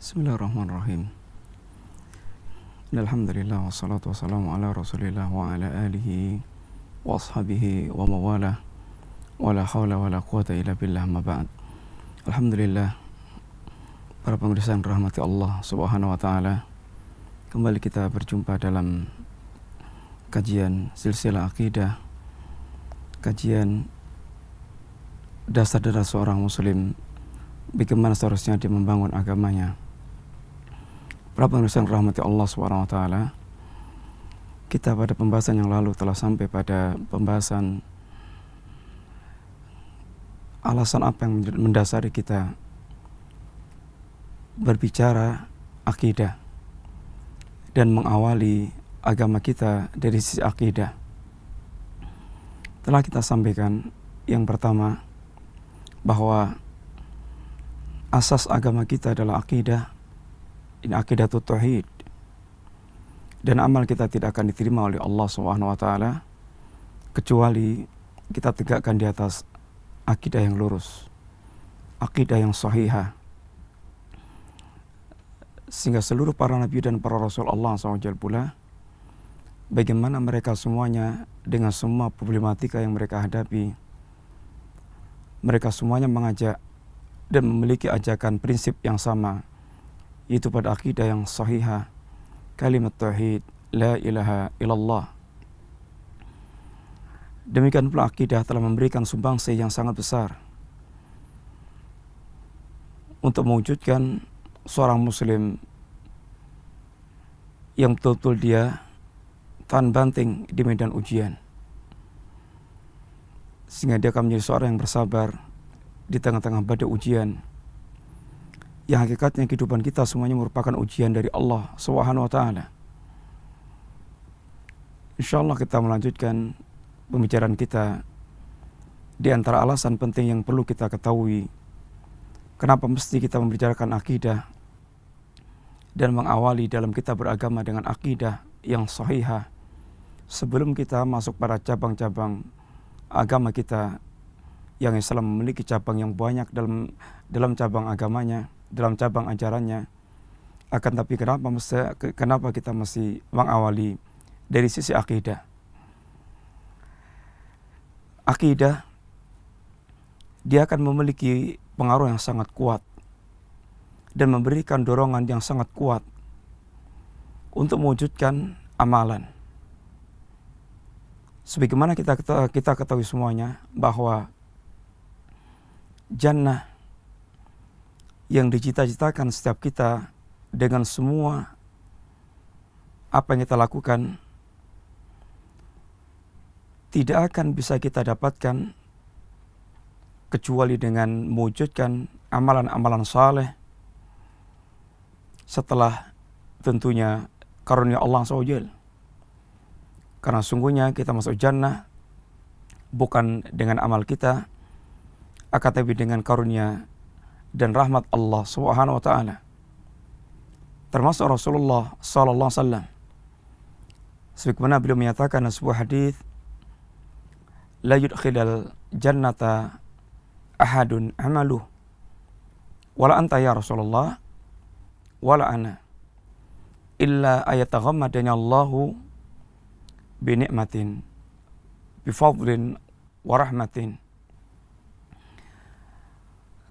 Bismillahirrahmanirrahim. Alhamdulillah wassalatu wassalamu ala Rasulillah wa ala alihi wa ashabihi wa mawalah wa la hawla wa la quwata illa billah ma ba'd. Alhamdulillah, para pemirsa yang rahmati Allah Subhanahu wa taala, kembali kita berjumpa dalam kajian silsilah akidah, kajian dasar-dasar seorang muslim, bagaimana seharusnya dia membangun agamanya. Para pemirsa yang rahmati Allah Subhanahu wa taala, kita pada pembahasan yang lalu telah sampai pada pembahasan alasan apa yang mendasari kita berbicara akidah dan mengawali agama kita dari sisi akidah. Telah kita sampaikan yang pertama, bahwa asas agama kita adalah akidah. Ini aqidatut tauhid, dan amal kita tidak akan diterima oleh Allah Subhanahu wa taala kecuali kita tegakkan di atas akidah yang lurus, akidah yang sahihah. Sehingga seluruh para nabi dan para rasul Allah SWT pula, bagaimana mereka semuanya dengan semua problematika yang mereka hadapi, mereka semuanya mengajak dan memiliki ajakan prinsip yang sama, yaitu pada akidah yang sahihah, kalimat tauhid, la ilaha illallah. Demikian pula akidah telah memberikan sumbangsih yang sangat besar untuk mewujudkan seorang muslim yang betul-betul dia tahan banting di medan ujian, sehingga dia akan menjadi seorang yang bersabar di tengah-tengah badai ujian, yang hakikatnya kehidupan kita semuanya merupakan ujian dari Allah Subhanahu wa taala. Insyaallah kita melanjutkan pembicaraan kita di antara alasan penting yang perlu kita ketahui kenapa mesti kita membicarakan akidah dan mengawali dalam kita beragama dengan akidah yang sahihah sebelum kita masuk pada cabang-cabang agama kita, yang Islam memiliki cabang yang banyak dalam cabang agamanya, dalam cabang ajarannya. Akan tapi kenapa kita mesti mengawali dari sisi akidah? Akidah dia akan memiliki pengaruh yang sangat kuat dan memberikan dorongan yang sangat kuat untuk mewujudkan amalan. Sebagaimana kita ketahui semuanya bahwa jannah yang dicita-citakan setiap kita dengan semua apa yang kita lakukan tidak akan bisa kita dapatkan kecuali dengan mewujudkan amalan-amalan saleh setelah tentunya karunia Allah SWT. Karena sungguhnya kita masuk jannah bukan dengan amal kita, akan tapi dengan karunia dan rahmat Allah Subhanahu wa taala. Termasuk Rasulullah sallallahu alaihi wasallam, sebagaimana beliau menyatakan dalam sebuah hadis, la yudkhilal jannata ahadun amaluh wala anta ya Rasulullah wala ana illa ayataghammadani Allahu bi ni'matin bi fadlin wa rahmatin.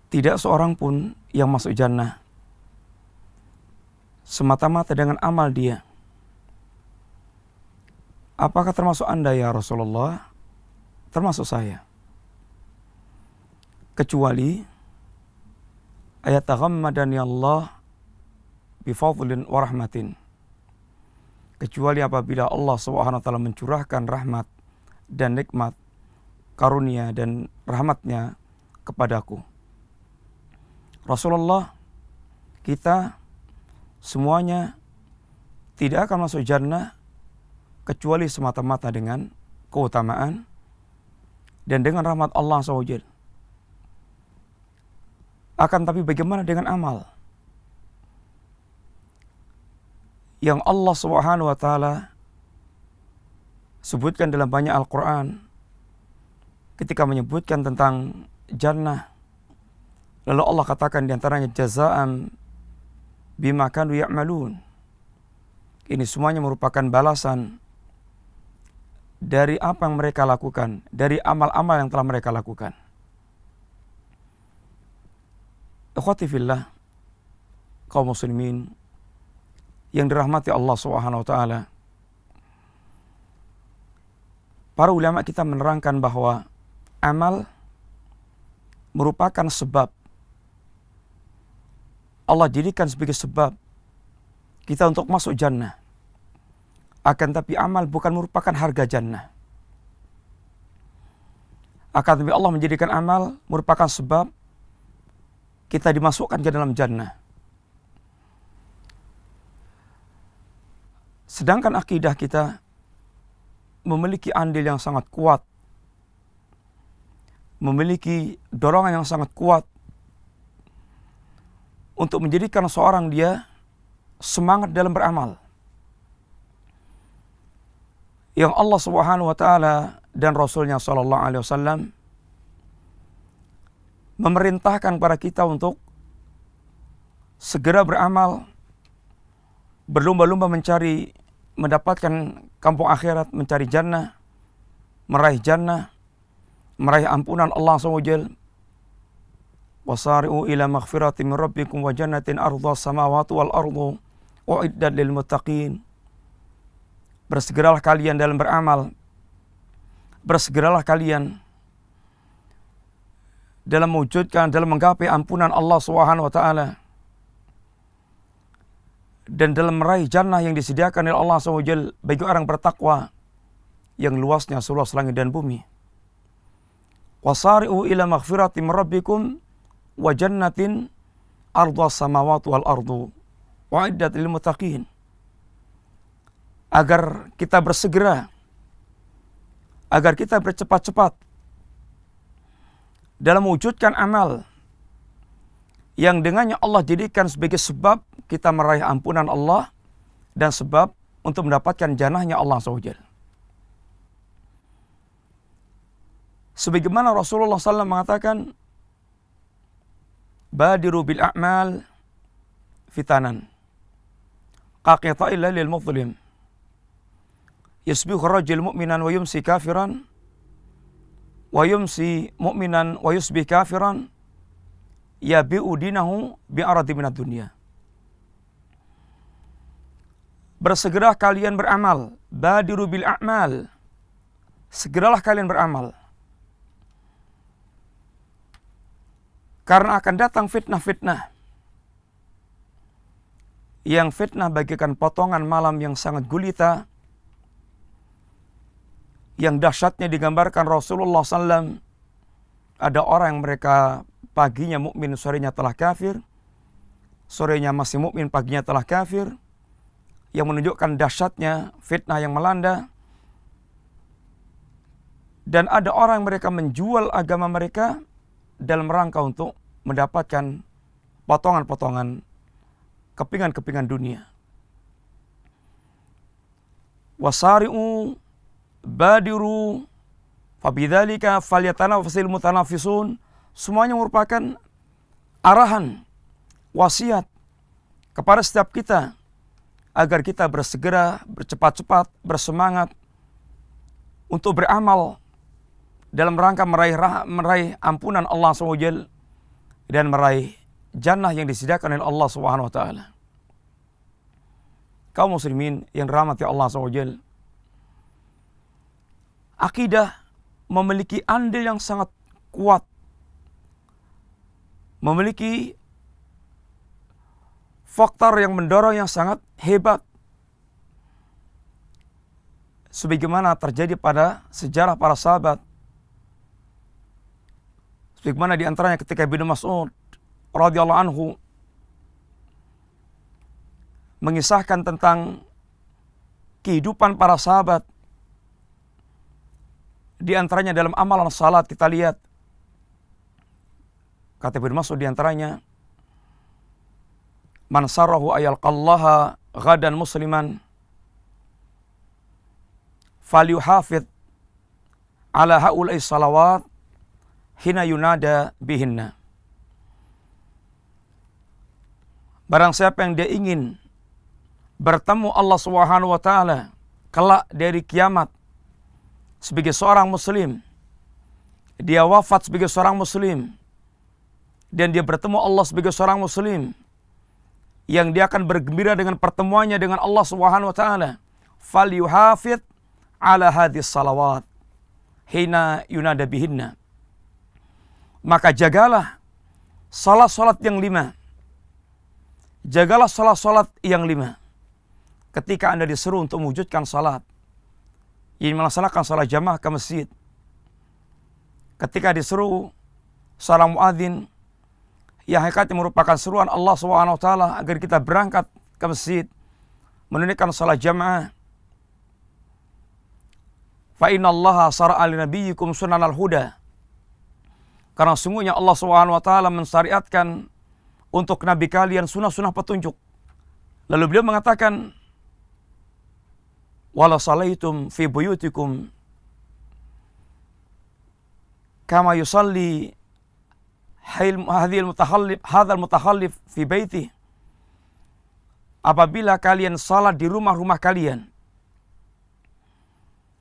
Tidak seorang pun yang masuk jannah semata-mata dengan amal dia. Apakah termasuk Anda ya Rasulullah? Termasuk saya. Kecuali ayataghammadani Allah bi fadlin wa rahmatin. Kecuali apabila Allah Subhanahu wa taala mencurahkan rahmat dan nikmat, karunia dan rahmatnya kepadaku. Rasulullah, kita semuanya tidak akan masuk jannah kecuali semata-mata dengan keutamaan dan dengan rahmat Allah SWT. Akan tapi bagaimana dengan amal yang Allah Subhanahu wa taala sebutkan dalam banyak Al-Quran ketika menyebutkan tentang jannah? Lalu Allah katakan di antaranya jazaan bima kanu ya'malun. Ini semuanya merupakan balasan dari apa yang mereka lakukan, dari amal-amal yang telah mereka lakukan. Ikhwati fillah, kaum muslimin yang dirahmati Allah Subhanahu wa taala. Para ulama kita menerangkan bahwa amal merupakan sebab. Allah jadikan sebagai sebab kita untuk masuk jannah. Akan tapi amal bukan merupakan harga jannah. Akan tapi Allah menjadikan amal merupakan sebab kita dimasukkan ke dalam jannah. Sedangkan akidah kita memiliki andil yang sangat kuat, memiliki dorongan yang sangat kuat untuk menjadikan seorang dia semangat dalam beramal. Yang Allah Subhanahu wa taala dan Rasulnya sallallahu alaihi wasallam memerintahkan kepada kita untuk segera beramal, berlomba-lomba mencari, mendapatkan kampung akhirat, mencari jannah, meraih ampunan Allah SWT. Wasari'u ila maghfiratin min rabbikum wa jannatin ardha samawati wal ardu uiddat lil muttaqin. Bersegeralah kalian dalam beramal, bersegeralah kalian dalam mewujudkan, dalam menggapai ampunan Allah Subhanahu wa taala dan dalam meraih jannah yang disediakan oleh Allah SWT bagi orang bertakwa yang luasnya seluas langit dan bumi. Wasari'u ila maghfiratin min rabbikum wa jannatin ardha samawati wal ardu uiddat lil muttaqin. Agar kita bersegera, agar kita bercepat-cepat dalam mewujudkan amal yang dengannya Allah jadikan sebagai sebab kita meraih ampunan Allah dan sebab untuk mendapatkan jannahnya Allah SWT. Sebagaimana Rasulullah SAW mengatakan, badiru bil a'mal fitanan qaqita'il lil muzlim yasbihu rajul mu'minan wa yumsi kafiran wa yumsi mu'minan wa yusbih kafiran yabi'u dinahu bi'aradi minad dunya. Bersegeralah kalian beramal, badiru bil a'mal, segeralah kalian beramal. Karena akan datang fitnah-fitnah. Yang fitnah bagikan potongan malam yang sangat gulita. Yang dahsyatnya digambarkan Rasulullah SAW. Ada orang yang mereka paginya mukmin, sorenya telah kafir. Sorenya masih mukmin, paginya telah kafir. Yang menunjukkan dahsyatnya fitnah yang melanda. Dan ada orang yang mereka menjual agama mereka dalam rangka untuk mendapatkan potongan-potongan kepingan-kepingan dunia. Wasari'u badiru fabidzalika falyatanafasil mutanafisun. Semuanya merupakan arahan, wasiat kepada setiap kita agar kita bersegera, bercepat-cepat, bersemangat untuk beramal dalam rangka meraih ampunan Allah SWT dan meraih jannah yang disediakan oleh Allah Subhanahu wa taala. Kaum muslimin yang dirahmati Allah SWT, akidah memiliki andil yang sangat kuat, memiliki faktor yang mendorong yang sangat hebat, sebagaimana terjadi pada sejarah para sahabat. Sebagaimana di antaranya ketika Ibnu Mas'ud radhiyallahu anhu mengisahkan tentang kehidupan para sahabat. Di antaranya dalam amalan salat kita lihat, kata Ibnu Mas'ud di antaranya, man sarahu ayalqallaha ghadan musliman falyuhafidh ala haula'i salawat hina yunada bihinna. Barang siapa yang dia ingin bertemu Allah Subhanahu wa taala kelak dari kiamat sebagai seorang muslim, dia wafat sebagai seorang muslim, dan dia bertemu Allah sebagai seorang muslim, yang dia akan bergembira dengan pertemuannya dengan Allah Subhanahu wa taala, falyuhafidz ala hadhis salawat hina yunada bihinna. Maka jagalah salat-salat yang 5. Jagalah salat-salat yang 5 ketika Anda disuruh untuk mewujudkan salat, ingin melaksanakan salat jamaah ke masjid. Ketika disuruh seorang muadzin, yang hakikatnya merupakan seruan Allah Subhanahu wa taala agar kita berangkat ke masjid menunaikan salat jamaah. Fa innallaha syara'a li nabiyyikum sunanal huda. Karena sungguhnya Allah Subhanahu wa taala mensyariatkan untuk nabi kalian sunah-sunah petunjuk. Lalu beliau mengatakan, wala salaitum fi buyutikum kama yusalli hadzal mutakhallif fi baiti. Apabila kalian salat di rumah-rumah kalian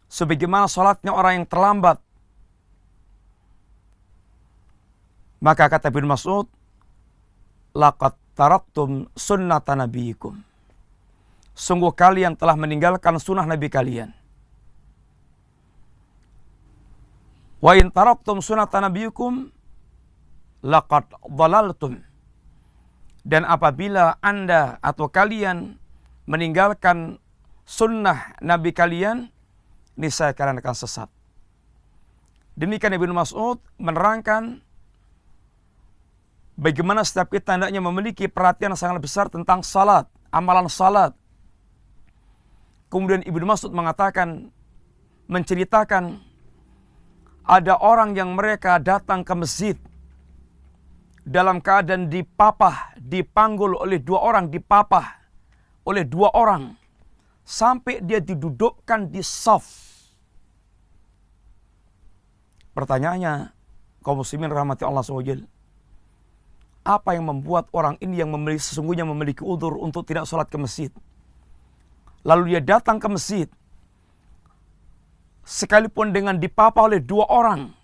sebagaimana salatnya orang yang terlambat, maka kata Ibnu Mas'ud, laqad taraktum sunnata nabiyikum. Sungguh kalian telah meninggalkan sunnah nabi kalian. Wa in taraktum sunnata nabiyikum laqad dhalaltum. Dan apabila Anda atau kalian meninggalkan sunnah nabi kalian, niscaya kalian akan sesat. Demikian Ibnu Mas'ud menerangkan bagaimana setiap kita hendaknya memiliki perhatian sangat besar tentang salat, amalan salat. Kemudian Ibnu Mas'ud mengatakan, menceritakan ada orang yang mereka datang ke masjid dalam keadaan dipapah, dipanggul oleh 2 orang, dipapah oleh 2 orang sampai dia didudukkan di shaf. Pertanyaannya, kaum muslimin rahmati Allah SWT, apa yang membuat orang ini yang sesungguhnya memiliki udzur untuk tidak sholat ke masjid, lalu dia datang ke masjid sekalipun dengan dipapah oleh 2 orang?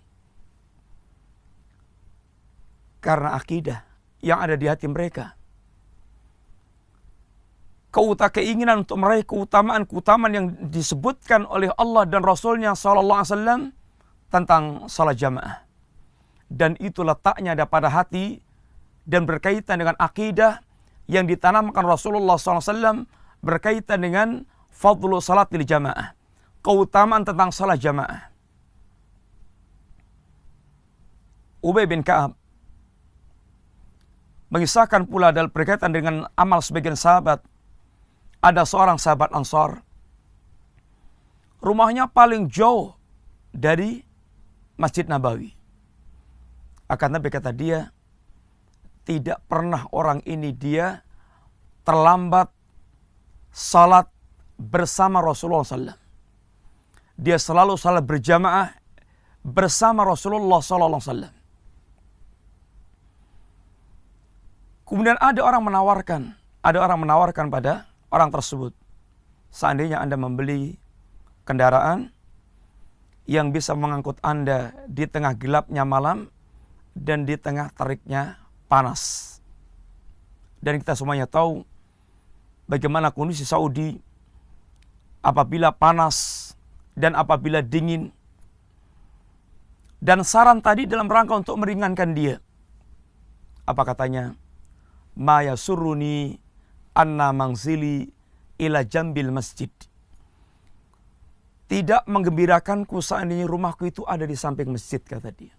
Karena akidah yang ada di hati mereka, keinginan untuk meraih keutamaan yang disebutkan oleh Allah dan Rasulnya sallallahu alaihi wasallam tentang salat jamaah. Dan itu letaknya ada pada hati dan berkaitan dengan akidah yang ditanamkan Rasulullah SAW berkaitan dengan fadlu salatil jamaah, keutamaan tentang salat jamaah. Ubay bin Ka'ab mengisahkan pula dalam berkaitan dengan amal sebagian sahabat. Ada seorang sahabat Ansar, rumahnya paling jauh dari Masjid Nabawi. Akan tapi kata dia, tidak pernah orang ini dia terlambat salat bersama Rasulullah SAW. Dia selalu salat berjamaah bersama Rasulullah SAW. Kemudian ada orang menawarkan pada orang tersebut, seandainya Anda membeli kendaraan yang bisa mengangkut Anda di tengah gelapnya malam dan di tengah teriknya panas. Dan kita semuanya tahu bagaimana kondisi Saudi apabila panas dan apabila dingin. Dan saran tadi dalam rangka untuk meringankan dia. Apa katanya? Ma yasurruni anna mangzili ila jambil masjid. Tidak menggembirakanku seandainya rumahku itu ada di samping masjid, kata dia.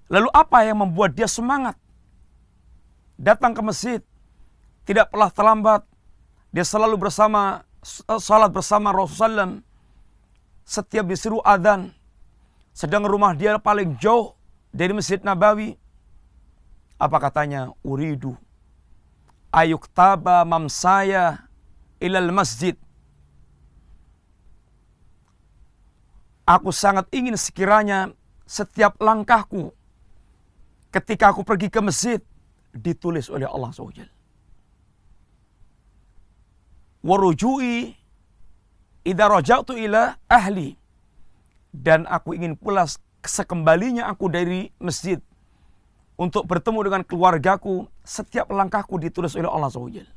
Lalu apa yang membuat dia semangat datang ke masjid? Tidak pernah terlambat. Dia selalu salat bersama Rasulullah SAW. Setiap disuruh adzan. Sedang rumah dia paling jauh dari Masjid Nabawi. Apa katanya? Uridu ayuktaba mamsaya ilal masjid. Aku sangat ingin sekiranya setiap langkahku ketika aku pergi ke masjid ditulis oleh Allah SWT. Waruju'i idza raja'tu ila ahli, dan aku ingin pula sekembalinya aku dari masjid untuk bertemu dengan keluargaku, setiap langkahku ditulis oleh Allah SWT.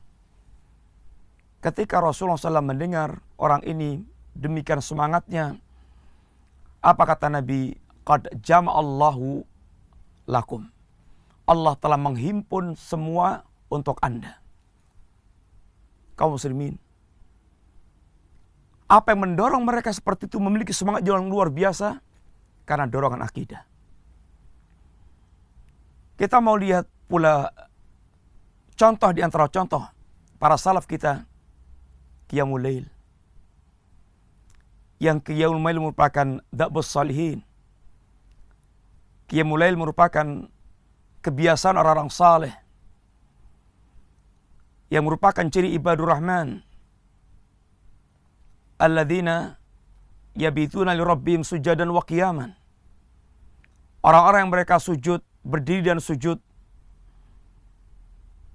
Ketika Rasulullah SAW mendengar orang ini demikian semangatnya, apa kata Nabi? Qad jama'allahu lakum. Allah telah menghimpun semua untuk Anda. Kaum muslimin, apa yang mendorong mereka seperti itu memiliki semangat yang luar biasa? Karena dorongan akidah. Kita mau lihat pula contoh di antara contoh para salaf kita, Qiyamul Lail. Yang Qiyamul Lail merupakan da'bus salihin. Qiyamul Lail merupakan kebiasaan orang-orang saleh, yang merupakan ciri ibadur rahman. Alladzina yabituna li rabbihim sujadan wa qiyaman. Orang-orang yang mereka sujud, berdiri dan sujud,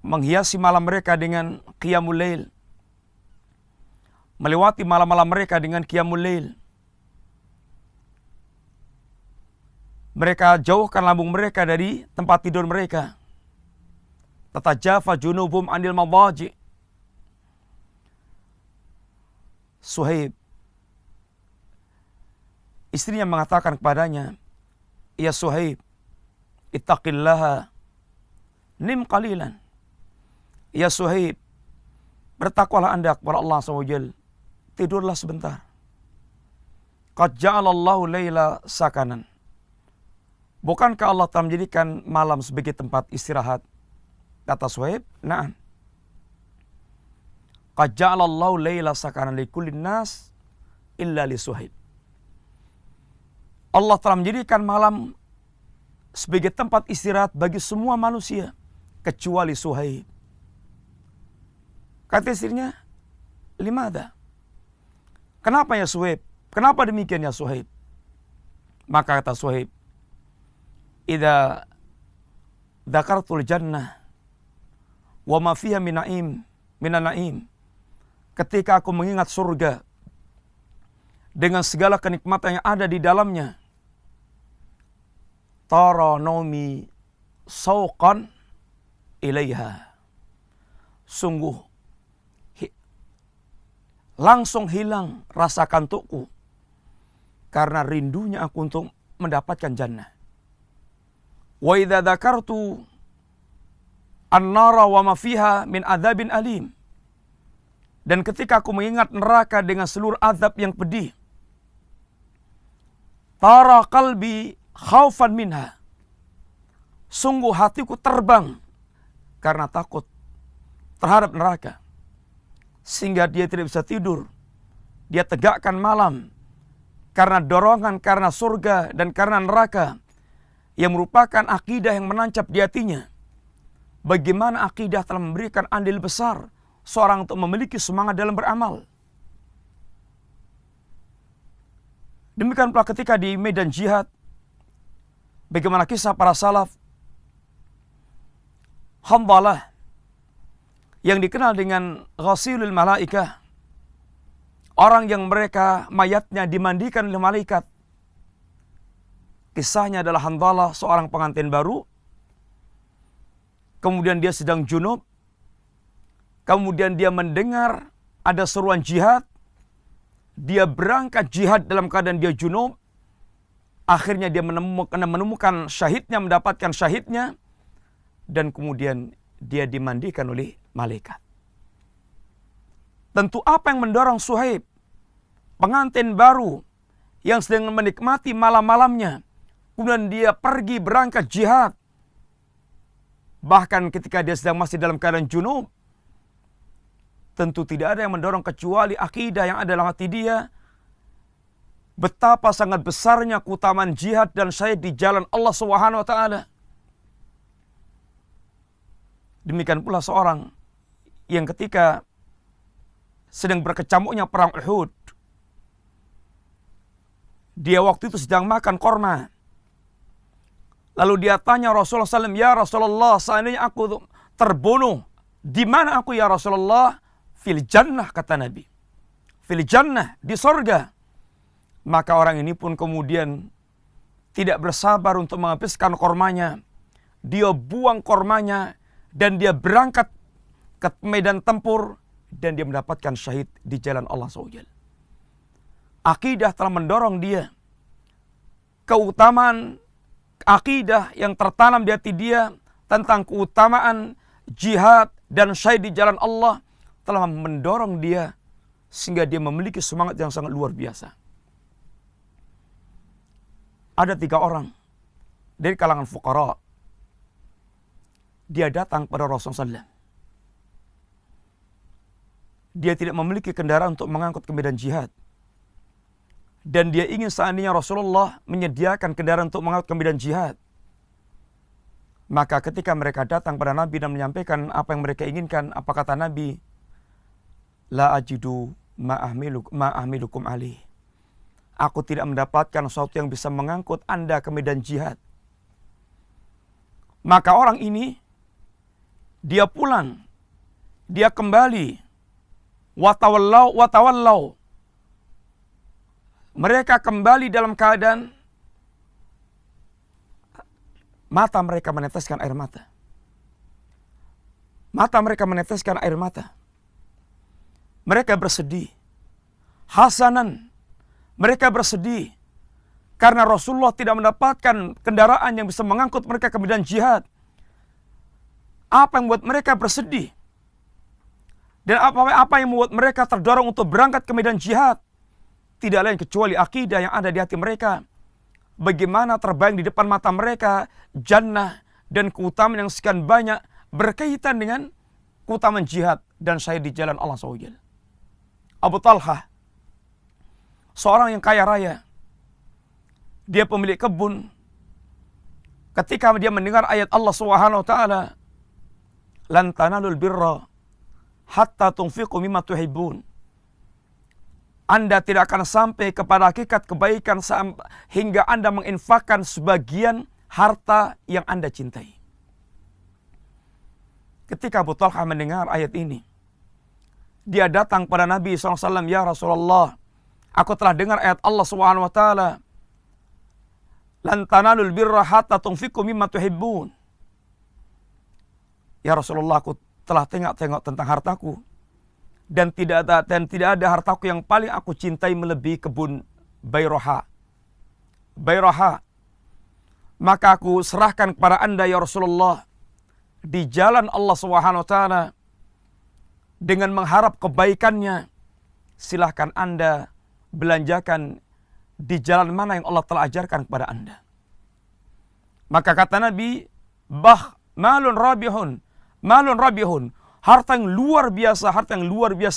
menghiasi malam mereka dengan Qiyamul Lail, melewati malam-malam mereka dengan Qiyamul Lail. Mereka jauhkan lambung mereka dari tempat tidur mereka. Tatajafa junubum anil madaji. Suhaib, istrinya mengatakan kepadanya, ya Suhaib, ittaqillaha, nim qalilan. Ya Suhaib, bertakwalah Anda kepada Allah SWT, tidurlah sebentar. Qad ja'alallahu layla sakanan. Bukankah Allah telah menjadikan malam sebagai tempat istirahat? Kata Suhaib, na'am. Qad ja'alallahu layla sakanan likullin nas illa li Suhaib. Allah telah menjadikan malam sebagai tempat istirahat bagi semua manusia kecuali Suhaib. Kata istrinya, limada? Kenapa ya Suhaib? Kenapa demikian ya Suhaib? Maka kata Suhaib, idza dzakartul jannah wa ma fiha minan na'im. Ketika aku mengingat surga dengan segala kenikmatan yang ada di dalamnya, tara naumi sauqan ilaiha. Sungguh langsung hilang rasa kantukku karena rindunya aku untuk mendapatkan jannah. Wa idza dzakartu an-nara wa ma fiha min adzabin alim. Dan ketika aku mengingat neraka dengan seluruh azab yang pedih, tara qalbi khaufan minha. Sungguh hatiku terbang karena takut terhadap neraka. Sehingga dia tidak bisa tidur. Dia tegakkan malam karena dorongan, karena surga dan karena neraka yang merupakan akidah yang menancap di hatinya. Bagaimana akidah telah memberikan andil besar seorang untuk memiliki semangat dalam beramal. Demikian pula ketika di medan jihad, bagaimana kisah para salaf. Hanzalah yang dikenal dengan ghasilul malaikah, orang yang mereka mayatnya dimandikan oleh malaikat. Kisahnya adalah Hanzalah, seorang pengantin baru. Kemudian dia sedang junub. Kemudian dia mendengar ada seruan jihad. Dia berangkat jihad dalam keadaan dia junub. Akhirnya dia menemukan syahidnya, mendapatkan syahidnya. Dan kemudian dia dimandikan oleh malaikat. Tentu apa yang mendorong Suhaib, pengantin baru yang sedang menikmati malam-malamnya, kemudian dia pergi berangkat jihad. Bahkan ketika dia sedang masih dalam keadaan junub, tentu tidak ada yang mendorong kecuali akidah yang ada dalam hati dia. Betapa sangat besarnya keutamaan jihad dan syahid di jalan Allah Subhanahu wa taala. Demikian pula seorang yang ketika sedang berkecamuknya perang Uhud, dia waktu itu sedang makan korma. Lalu dia tanya Rasulullah SAW, ya Rasulullah, seandainya aku terbunuh, di mana aku ya Rasulullah? Fil jannah, kata Nabi. Fil jannah, di sorga. Maka orang ini pun kemudian tidak bersabar untuk menghabiskan kormanya. Dia buang kormanya dan dia berangkat ke medan tempur dan dia mendapatkan syahid di jalan Allah SWT. Akidah telah mendorong dia. Keutamaan akidah yang tertanam di hati dia tentang keutamaan jihad dan syahid di jalan Allah telah mendorong dia sehingga dia memiliki semangat yang sangat luar biasa. Ada 3 orang dari kalangan fuqara. Dia datang pada Rasulullah SAW. Dia tidak memiliki kendaraan untuk mengangkut ke medan jihad. Dan dia ingin seandainya Rasulullah menyediakan kendaraan untuk mengangkut ke medan jihad. Maka ketika mereka datang pada Nabi dan menyampaikan apa yang mereka inginkan, apa kata Nabi? La ajidu ma'ahmilukum alih. Aku tidak mendapatkan sesuatu yang bisa mengangkut Anda ke medan jihad. Maka orang ini, dia pulang. Dia kembali. Watawallau. Mereka kembali dalam keadaan mata mereka meneteskan air mata. Mata mereka meneteskan air mata. Mereka bersedih. Hasanan. Mereka bersedih. Karena Rasulullah tidak mendapatkan kendaraan yang bisa mengangkut mereka ke medan jihad. Apa yang membuat mereka bersedih? Dan apa yang membuat mereka terdorong untuk berangkat ke medan jihad? Tidak lain kecuali akidah yang ada di hati mereka. Bagaimana terbayang di depan mata mereka jannah dan keutamaan yang sekian banyak berkaitan dengan keutamaan jihad dan syahid di jalan Allah SWT. Abu Talha, seorang yang kaya raya, dia pemilik kebun. Ketika dia mendengar ayat Allah SWT, lan tanalul birra hatta tunfiqu mimma tuhibbun. Anda tidak akan sampai kepada hakikat kebaikan hingga Anda menginfakkan sebagian harta yang Anda cintai. Ketika Abu Talha mendengar ayat ini, dia datang pada Nabi SAW, ya Rasulullah, aku telah dengar ayat Allah SWT, lan tanalul birra hatta tunfiqu mimma tuhibbun. Ya Rasulullah, aku telah tengok-tengok tentang hartaku. Dan tidak ada hartaku yang paling aku cintai melebihi kebun Bayroha. Maka aku serahkan kepada Anda ya Rasulullah di jalan Allah SWT dengan mengharap kebaikannya. Silahkan Anda belanjakan di jalan mana yang Allah telah ajarkan kepada Anda. Maka kata Nabi, malun rabihun. Harta yang luar biasa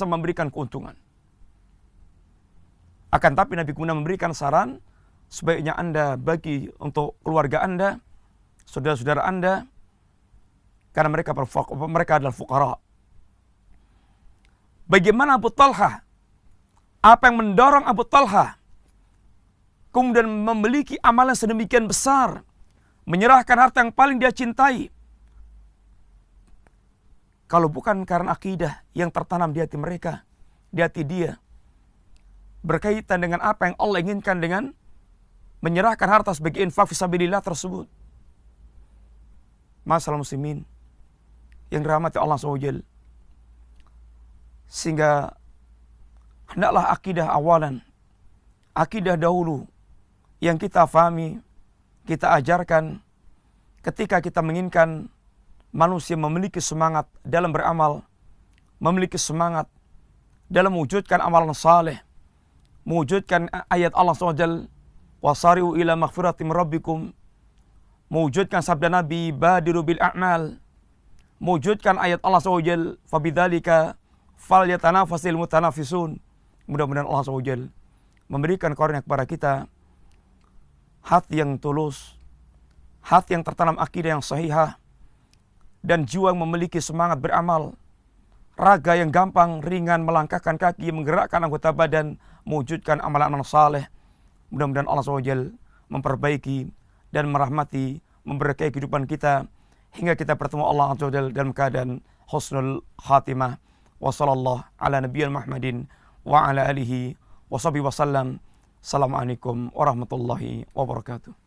memberikan keuntungan. Akan tapi Nabi kemudian memberikan saran, sebaiknya Anda bagi untuk keluarga Anda, saudara-saudara Anda, karena mereka adalah fuqara. Bagaimana Abu Talha? Apa yang mendorong Abu Talha kemudian memiliki amalan sedemikian besar, menyerahkan harta yang paling dia cintai? Kalau bukan karena akidah yang tertanam di hati mereka, di hati dia, berkaitan dengan apa yang Allah inginkan dengan menyerahkan harta sebagai infak fisabilillah tersebut. Masalah muslimin yang dirahmati Allah SWT. Sehingga hendaklah akidah awalan, akidah dahulu yang kita fahami, kita ajarkan ketika kita menginginkan manusia memiliki semangat dalam beramal, memiliki semangat dalam mewujudkan amalan saleh, mewujudkan ayat Allah SWT, wasari'u ila maghfirati min rabbikum, mewujudkan sabda Nabi, badiru bil a'mal, mewujudkan ayat Allah SWT, fabidzalika falyatanafasil mutanafisun. Mudah-mudahan Allah SWT memberikan karunia kepada kita hati yang tulus, hati yang tertanam akidah yang sahihah, dan jiwa yang memiliki semangat beramal, raga yang gampang, ringan, melangkahkan kaki, menggerakkan anggota badan, mewujudkan amalan-amalan saleh. Mudah-mudahan Allah SWT memperbaiki dan merahmati memberkahi kehidupan kita hingga kita bertemu Allah Azza wa Jalla dalam keadaan husnul khatimah. Wa sallallahu ala nabiyyina Muhammadin wa ala alihi wa sahbihi wasallam. Assalamualaikum warahmatullahi wabarakatuh.